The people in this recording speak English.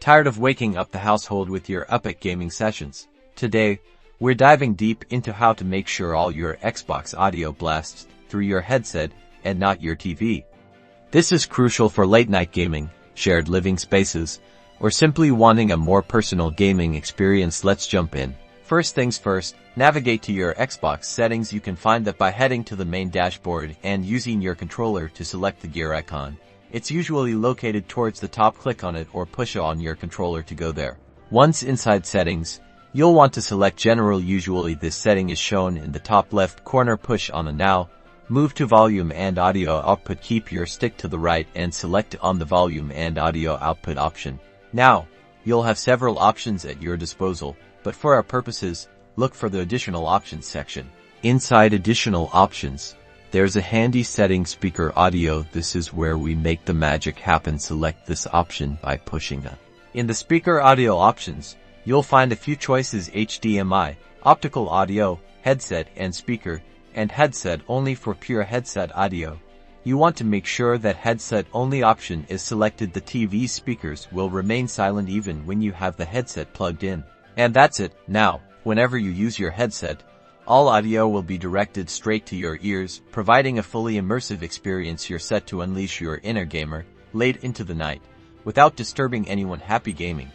Tired of waking up the household with your epic gaming sessions? Today, we're diving deep into how to make sure all your Xbox audio blasts through your headset and not your TV. This is crucial for late-night gaming, shared living spaces, or simply wanting a more personal gaming experience. Let's jump in. First things first, navigate to your Xbox settings. You can find that by heading to the main dashboard and using your controller to select the gear icon. It's usually located towards the top. Click on it or push on your controller to go there. Once inside settings, you'll want to select General. Usually this setting is shown in the top left corner. Push on the now. Move to volume and audio output. Keep your stick to the right and select on the volume and audio output option. Now, you'll have several options at your disposal, but for our purposes, look for the additional options section. Inside additional options, there's a handy setting, speaker audio. This is where we make the magic happen. Select this option by pushing it. In the speaker audio options, you'll find a few choices: HDMI, optical audio, headset and speaker, and headset only. For pure headset audio, you want to make sure that headset only option is selected. The TV speakers will remain silent even when you have the headset plugged in. And that's it. Now, whenever you use your headset, all audio will be directed straight to your ears, providing a fully immersive experience. You're set to unleash your inner gamer late into the night without disturbing anyone. Happy gaming!